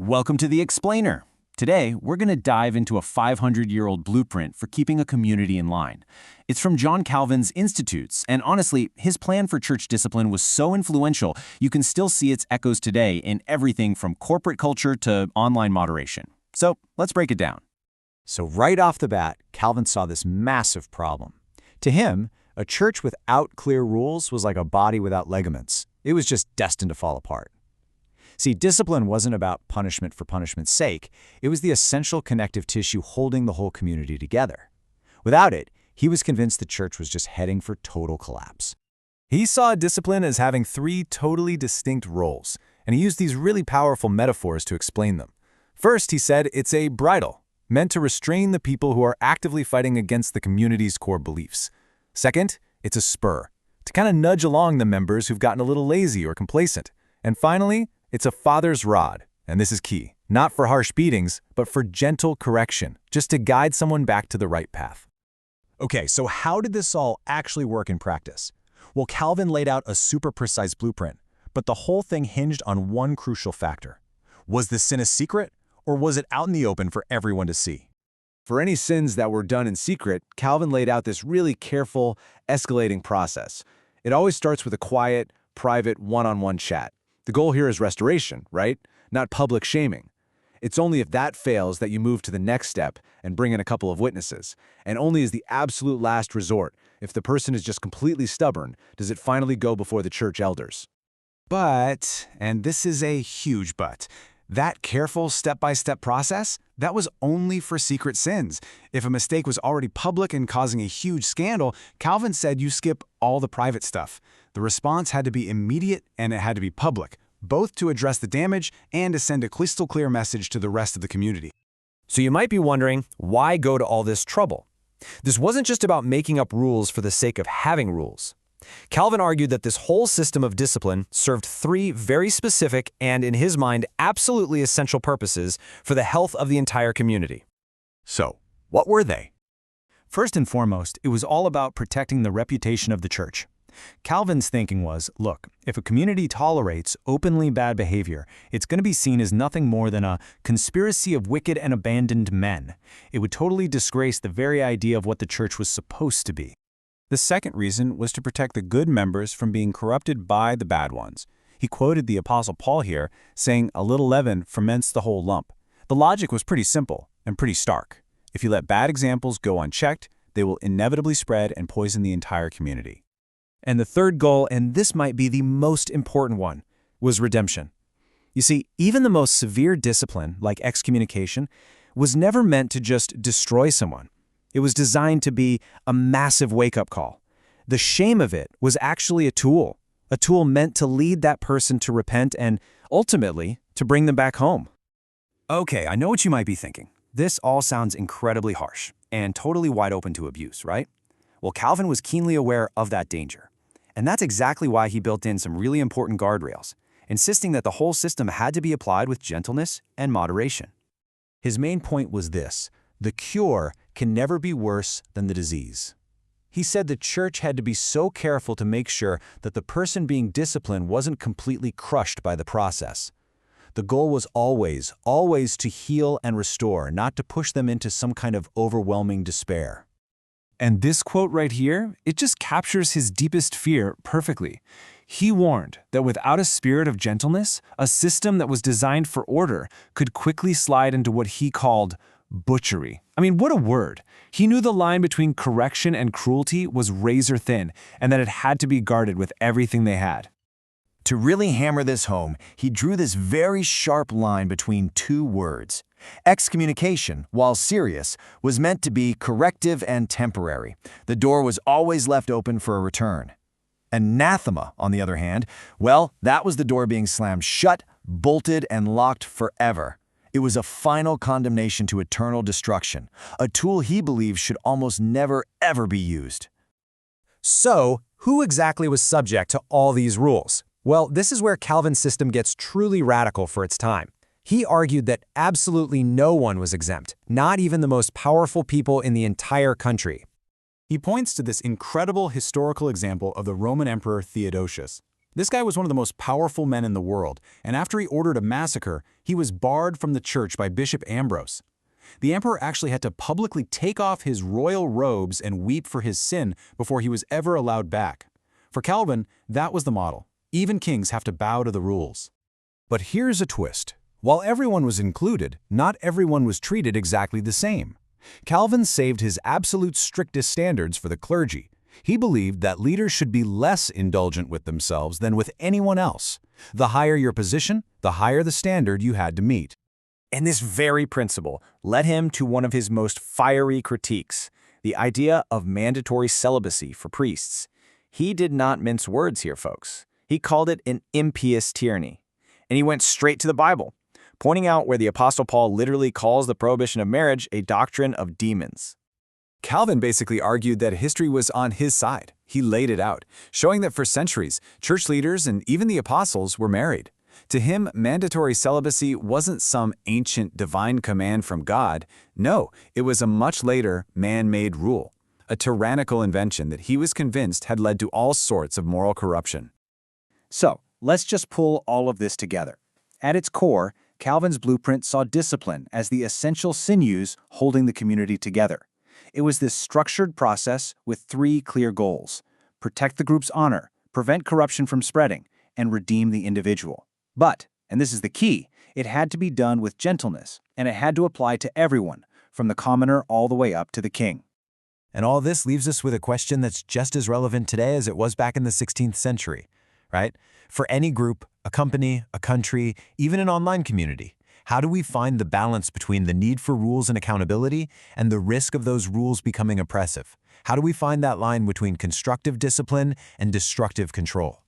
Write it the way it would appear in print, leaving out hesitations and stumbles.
Welcome to The Explainer. Today, we're going to dive into a 500-year-old blueprint for keeping a community in line. It's from John Calvin's Institutes, and honestly, his plan for church discipline was so influential, you can still see its echoes today in everything from corporate culture to online moderation. So, let's break it down. So right off the bat, Calvin saw this massive problem. To him, a church without clear rules was like a body without ligaments. It was just destined to fall apart. See, discipline wasn't about punishment for punishment's sake. It was the essential connective tissue holding the whole community together. Without it, he was convinced the church was just heading for total collapse. He saw discipline as having three totally distinct roles, and he used these really powerful metaphors to explain them. First, he said it's a bridle, meant to restrain the people who are actively fighting against the community's core beliefs. Second, it's a spur, to kind of nudge along the members who've gotten a little lazy or complacent. And finally, it's a father's rod, and this is key, not for harsh beatings, but for gentle correction, just to guide someone back to the right path. Okay, so how did this all actually work in practice? Well, Calvin laid out a super precise blueprint, but the whole thing hinged on one crucial factor. Was the sin a secret, or was it out in the open for everyone to see? For any sins that were done in secret, Calvin laid out this really careful, escalating process. It always starts with a quiet, private, one-on-one chat. The goal here is restoration, right? Not public shaming. It's only if that fails that you move to the next step and bring in a couple of witnesses. And only as the absolute last resort, if the person is just completely stubborn, does it finally go before the church elders. But, and this is a huge but, that careful step-by-step process, that was only for secret sins. If a mistake was already public and causing a huge scandal, Calvin said you skip all the private stuff. The response had to be immediate and it had to be public, both to address the damage and to send a crystal clear message to the rest of the community. So you might be wondering, why go to all this trouble? This wasn't just about making up rules for the sake of having rules. Calvin argued that this whole system of discipline served three very specific and, in his mind, absolutely essential purposes for the health of the entire community. So, what were they? First and foremost, it was all about protecting the reputation of the church. Calvin's thinking was, look, if a community tolerates openly bad behavior, it's going to be seen as nothing more than a conspiracy of wicked and abandoned men. It would totally disgrace the very idea of what the church was supposed to be. The second reason was to protect the good members from being corrupted by the bad ones. He quoted the Apostle Paul here, saying, "A little leaven ferments the whole lump." The logic was pretty simple and pretty stark. If you let bad examples go unchecked, they will inevitably spread and poison the entire community. And the third goal, and this might be the most important one, was redemption. You see, even the most severe discipline, like excommunication, was never meant to just destroy someone. It was designed to be a massive wake-up call. The shame of it was actually a tool meant to lead that person to repent and, ultimately, to bring them back home. Okay, I know what you might be thinking. This all sounds incredibly harsh and totally wide open to abuse, right? Well, Calvin was keenly aware of that danger. And that's exactly why he built in some really important guardrails, insisting that the whole system had to be applied with gentleness and moderation. His main point was this: the cure can never be worse than the disease. He said the church had to be so careful to make sure that the person being disciplined wasn't completely crushed by the process. The goal was always to heal and restore, not to push them into some kind of overwhelming despair. And this quote right here, it just captures his deepest fear perfectly. He warned that without a spirit of gentleness, a system that was designed for order could quickly slide into what he called butchery. I mean, what a word. He knew the line between correction and cruelty was razor thin, and that it had to be guarded with everything they had. To really hammer this home, he drew this very sharp line between two words. Excommunication, while serious, was meant to be corrective and temporary. The door was always left open for a return. Anathema, on the other hand, well, that was the door being slammed shut, bolted, and locked forever. It was a final condemnation to eternal destruction, a tool he believed should almost never, ever be used. So, who exactly was subject to all these rules? Well, this is where Calvin's system gets truly radical for its time. He argued that absolutely no one was exempt, not even the most powerful people in the entire country. He points to this incredible historical example of the Roman Emperor Theodosius. This guy was one of the most powerful men in the world, and after he ordered a massacre, he was barred from the church by Bishop Ambrose. The emperor actually had to publicly take off his royal robes and weep for his sin before he was ever allowed back. For Calvin, that was the model. Even kings have to bow to the rules. But here's a twist. While everyone was included, not everyone was treated exactly the same. Calvin saved his absolute strictest standards for the clergy. He believed that leaders should be less indulgent with themselves than with anyone else. The higher your position, the higher the standard you had to meet. And this very principle led him to one of his most fiery critiques, the idea of mandatory celibacy for priests. He did not mince words here, folks. He called it an impious tyranny. And he went straight to the Bible, pointing out where the Apostle Paul literally calls the prohibition of marriage a doctrine of demons. Calvin basically argued that history was on his side. He laid it out, showing that for centuries, church leaders and even the apostles were married. To him, mandatory celibacy wasn't some ancient divine command from God. No, it was a much later man-made rule, a tyrannical invention that he was convinced had led to all sorts of moral corruption. So, let's just pull all of this together. At its core, Calvin's blueprint saw discipline as the essential sinews holding the community together. It was this structured process with three clear goals: protect the group's honor, prevent corruption from spreading, and redeem the individual. But, and this is the key, it had to be done with gentleness, and it had to apply to everyone, from the commoner all the way up to the king. And all this leaves us with a question that's just as relevant today as it was back in the 16th century, right? For any group, a company, a country, even an online community, how do we find the balance between the need for rules and accountability and the risk of those rules becoming oppressive? How do we find that line between constructive discipline and destructive control?